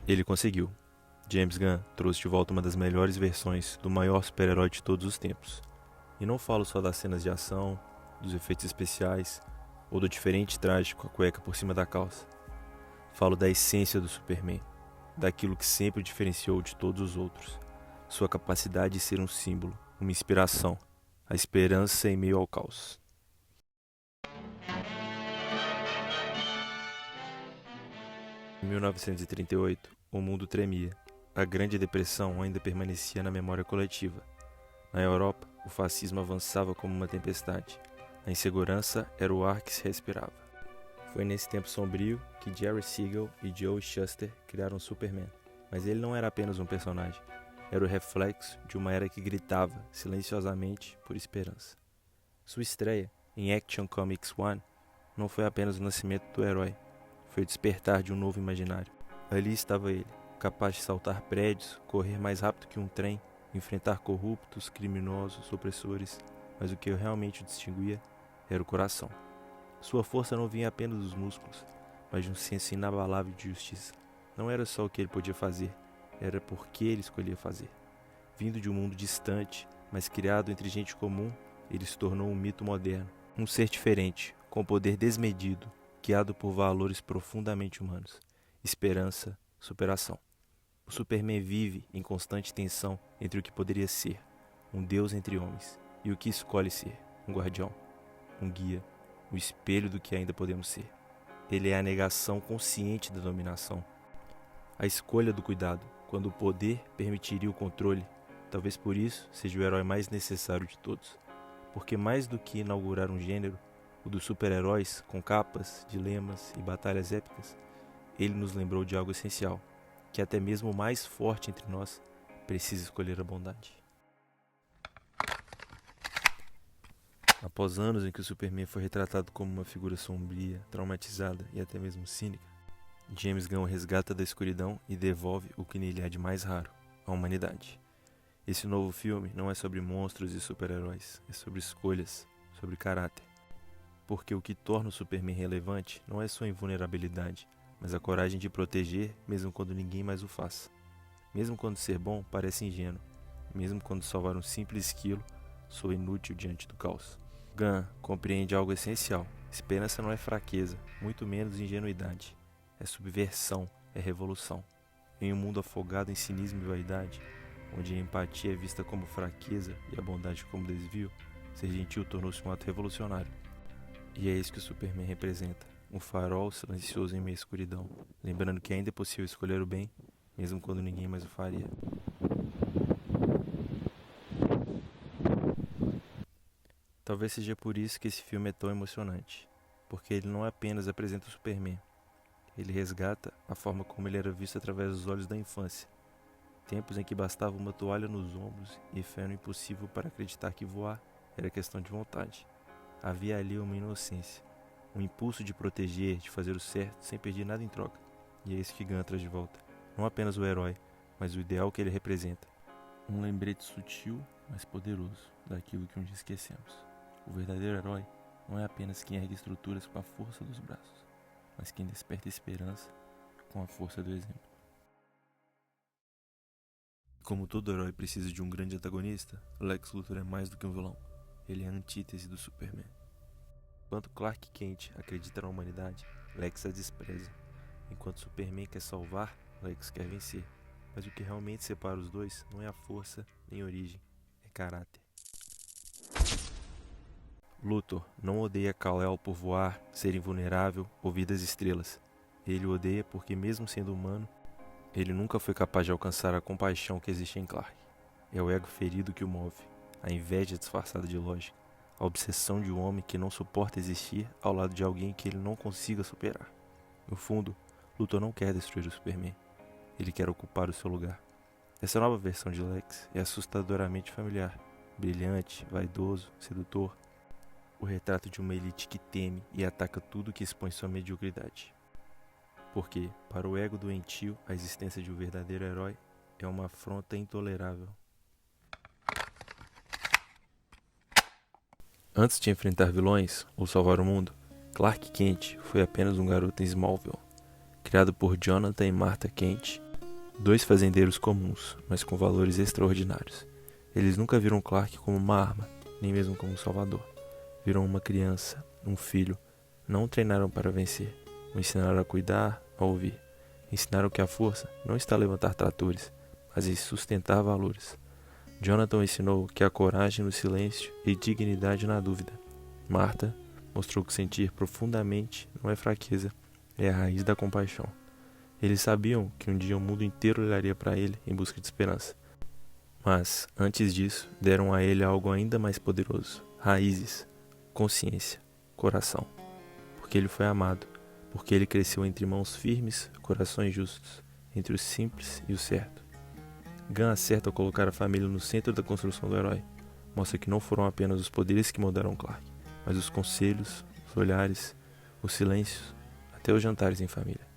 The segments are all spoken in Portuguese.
Ele conseguiu. James Gunn trouxe de volta uma das melhores versões do maior super-herói de todos os tempos. E não falo só das cenas de ação, dos efeitos especiais ou do diferente traje com a cueca por cima da calça. Falo da essência do Superman, daquilo que sempre o diferenciou de todos os outros. Sua capacidade de ser um símbolo, uma inspiração, a esperança em meio ao caos. Em 1938, o mundo tremia. A Grande Depressão ainda permanecia na memória coletiva. Na Europa, o fascismo avançava como uma tempestade. A insegurança era o ar que se respirava. Foi nesse tempo sombrio que Jerry Siegel e Joe Shuster criaram Superman. Mas ele não era apenas um personagem. Era o reflexo de uma era que gritava, silenciosamente, por esperança. Sua estreia, em Action Comics 1, não foi apenas o nascimento do herói. Foi o despertar de um novo imaginário. Ali estava ele, capaz de saltar prédios, correr mais rápido que um trem, enfrentar corruptos, criminosos, opressores, mas o que realmente o distinguia era o coração. Sua força não vinha apenas dos músculos, mas de um senso inabalável de justiça. Não era só o que ele podia fazer, era porque ele escolhia fazer. Vindo de um mundo distante, mas criado entre gente comum, ele se tornou um mito moderno, um ser diferente, com poder desmedido, guiado por valores profundamente humanos, esperança, superação. O Superman vive em constante tensão entre o que poderia ser, um deus entre homens, e o que escolhe ser, um guardião, um guia, o espelho do que ainda podemos ser. Ele é a negação consciente da dominação, a escolha do cuidado, quando o poder permitiria o controle. Talvez por isso seja o herói mais necessário de todos, porque mais do que inaugurar um gênero, o dos super-heróis com capas, dilemas e batalhas épicas, ele nos lembrou de algo essencial, que até mesmo o mais forte entre nós precisa escolher a bondade. Após anos em que o Superman foi retratado como uma figura sombria, traumatizada e até mesmo cínica, James Gunn o resgata da escuridão e devolve o que nele há de mais raro, a humanidade. Esse novo filme não é sobre monstros e super-heróis, é sobre escolhas, sobre caráter. Porque o que torna o Superman relevante não é sua invulnerabilidade, mas a coragem de proteger mesmo quando ninguém mais o faz. Mesmo quando ser bom parece ingênuo, mesmo quando salvar um simples esquilo soa inútil diante do caos. Gunn compreende algo essencial. Esperança não é fraqueza, muito menos ingenuidade. É subversão, é revolução. Em um mundo afogado em cinismo e vaidade, onde a empatia é vista como fraqueza e a bondade como desvio, ser gentil tornou-se um ato revolucionário. E é isso que o Superman representa, um farol silencioso em meio à escuridão, lembrando que ainda é possível escolher o bem, mesmo quando ninguém mais o faria. Talvez seja por isso que esse filme é tão emocionante, porque ele não apenas apresenta o Superman, ele resgata a forma como ele era visto através dos olhos da infância, tempos em que bastava uma toalha nos ombros e fé no impossível para acreditar que voar era questão de vontade. Havia ali uma inocência, um impulso de proteger, de fazer o certo, sem pedir nada em troca. E é isso que Gunn traz de volta. Não apenas o herói, mas o ideal que ele representa. Um lembrete sutil, mas poderoso, daquilo que um dia esquecemos. O verdadeiro herói não é apenas quem ergue estruturas com a força dos braços, mas quem desperta esperança com a força do exemplo. Como todo herói precisa de um grande antagonista, Lex Luthor é mais do que um vilão. Ele é a antítese do Superman. Enquanto Clark Kent acredita na humanidade, Lex a despreza. Enquanto Superman quer salvar, Lex quer vencer. Mas o que realmente separa os dois não é a força nem a origem, é caráter. Luthor não odeia Kal-El por voar, ser invulnerável ou vir das estrelas. Ele o odeia porque, mesmo sendo humano, ele nunca foi capaz de alcançar a compaixão que existe em Clark. É o ego ferido que o move, a inveja disfarçada de lógica, a obsessão de um homem que não suporta existir ao lado de alguém que ele não consiga superar. No fundo, Luthor não quer destruir o Superman, ele quer ocupar o seu lugar. Essa nova versão de Lex é assustadoramente familiar, brilhante, vaidoso, sedutor, o retrato de uma elite que teme e ataca tudo que expõe sua mediocridade. Porque, para o ego doentio, a existência de um verdadeiro herói é uma afronta intolerável. Antes de enfrentar vilões ou salvar o mundo, Clark Kent foi apenas um garoto em Smallville, criado por Jonathan e Martha Kent Dois fazendeiros comuns, mas com valores extraordinários. Eles nunca viram Clark como uma arma, nem mesmo como um salvador. Viram uma criança, um filho. Não o treinaram para vencer. O ensinaram a cuidar, a ouvir. Ensinaram que a força não está a levantar tratores, mas em sustentar valores. Jonathan ensinou que há coragem no silêncio e dignidade na dúvida. Martha mostrou que sentir profundamente não é fraqueza, é a raiz da compaixão. Eles sabiam que um dia o mundo inteiro olharia para ele em busca de esperança. Mas, antes disso, deram a ele algo ainda mais poderoso: raízes, consciência, coração. Porque ele foi amado, porque ele cresceu entre mãos firmes, corações justos, entre o simples e o certo. Gunn acerta ao colocar a família no centro da construção do herói. Mostra que não foram apenas os poderes que moldaram Clark, mas os conselhos, os olhares, os silêncios, até os jantares em família.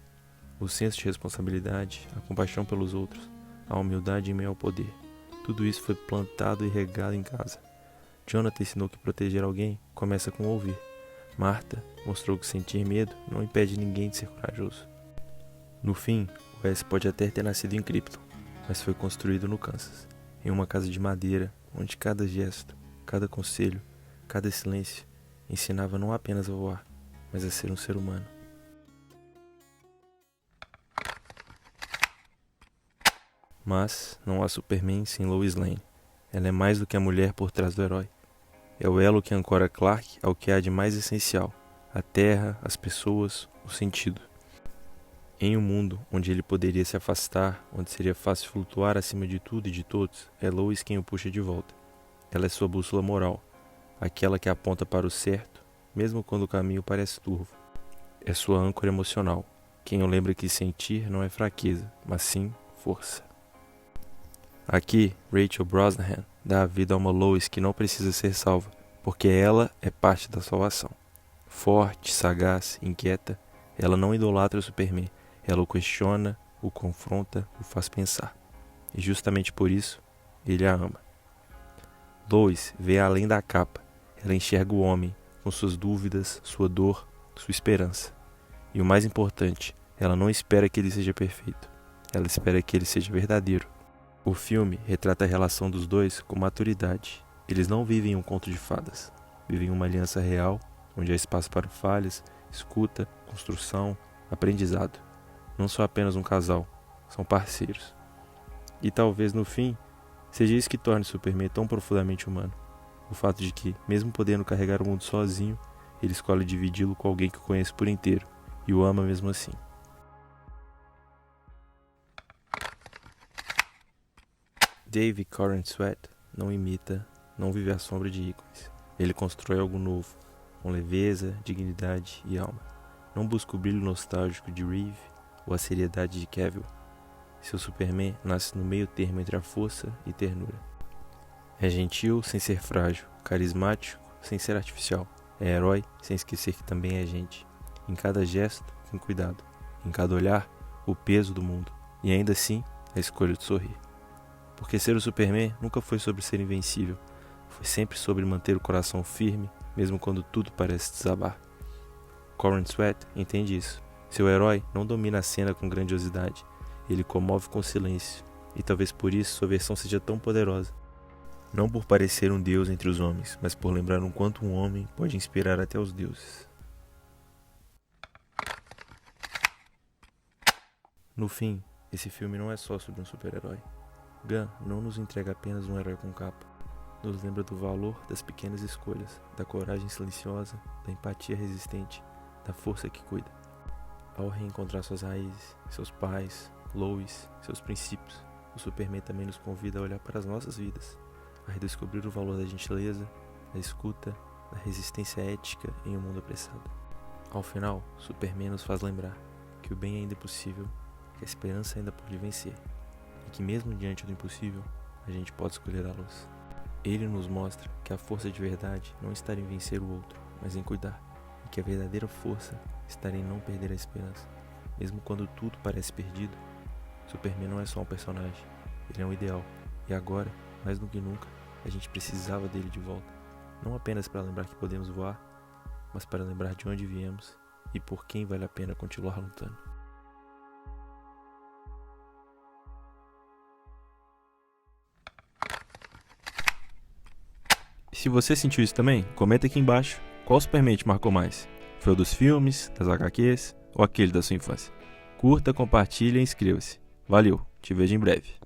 O senso de responsabilidade, a compaixão pelos outros, a humildade em meio ao poder. Tudo isso foi plantado e regado em casa. Jonathan ensinou que proteger alguém começa com ouvir. Martha mostrou que sentir medo não impede ninguém de ser corajoso. No fim, o S pode até ter nascido em Krypton, mas foi construído no Kansas, em uma casa de madeira, onde cada gesto, cada conselho, cada silêncio ensinava não apenas a voar, mas a ser um ser humano. Mas não há Superman sem Lois Lane. Ela é mais do que a mulher por trás do herói. É o elo que ancora Clark ao que há de mais essencial: a terra, as pessoas, o sentido. Em um mundo onde ele poderia se afastar, onde seria fácil flutuar acima de tudo e de todos, é Lois quem o puxa de volta. Ela é sua bússola moral, aquela que aponta para o certo, mesmo quando o caminho parece turvo. É sua âncora emocional, quem o lembra que sentir não é fraqueza, mas sim força. Aqui, Rachel Brosnahan dá a vida a uma Lois que não precisa ser salva, porque ela é parte da salvação. Forte, sagaz, inquieta, ela não idolatra o Superman, ela o questiona, o confronta, o faz pensar. E justamente por isso, ele a ama. Lois vê além da capa, ela enxerga o homem, com suas dúvidas, sua dor, sua esperança. E o mais importante, ela não espera que ele seja perfeito, ela espera que ele seja verdadeiro. O filme retrata a relação dos dois com maturidade. Eles não vivem um conto de fadas, vivem uma aliança real, onde há espaço para falhas, escuta, construção, aprendizado. Não são apenas um casal, são parceiros. E talvez no fim, seja isso que torne Superman tão profundamente humano. O fato de que, mesmo podendo carregar o mundo sozinho, ele escolhe dividi-lo com alguém que o conhece por inteiro e o ama mesmo assim. Dave Coran Sweat não imita, não vive à sombra de ícones. Ele constrói algo novo, com leveza, dignidade e alma. Não busca o brilho nostálgico de Reeve ou a seriedade de Cavill. Seu Superman nasce no meio termo entre a força e ternura. É gentil sem ser frágil, carismático sem ser artificial. É herói sem esquecer que também é gente. Em cada gesto, com cuidado. Em cada olhar, o peso do mundo. E ainda assim, a escolha de sorrir. Porque ser o Superman nunca foi sobre ser invencível. Foi sempre sobre manter o coração firme, mesmo quando tudo parece desabar. Coran Sweat entende isso. Seu herói não domina a cena com grandiosidade. Ele comove com silêncio. E talvez por isso sua versão seja tão poderosa. Não por parecer um deus entre os homens, mas por lembrar o quanto um homem pode inspirar até os deuses. No fim, esse filme não é só sobre um super-herói. Gunn não nos entrega apenas um herói com capa. Nos lembra do valor das pequenas escolhas, da coragem silenciosa, da empatia resistente, da força que cuida. Ao reencontrar suas raízes, seus pais, Lois, seus princípios, o Superman também nos convida a olhar para as nossas vidas, a redescobrir o valor da gentileza, da escuta, da resistência ética em um mundo apressado. Ao final, Superman nos faz lembrar que o bem ainda é possível, que a esperança ainda pode vencer, e que mesmo diante do impossível, a gente pode escolher a luz. Ele nos mostra que a força de verdade não está em vencer o outro, mas em cuidar, e que a verdadeira força está em não perder a esperança. Mesmo quando tudo parece perdido, Superman não é só um personagem, ele é um ideal, e agora, mais do que nunca, a gente precisava dele de volta. Não apenas para lembrar que podemos voar, mas para lembrar de onde viemos e por quem vale a pena continuar lutando. Se você sentiu isso também, comenta aqui embaixo qual Superman te marcou mais. Foi o dos filmes, das HQs ou aquele da sua infância? Curta, compartilhe e inscreva-se. Valeu, te vejo em breve.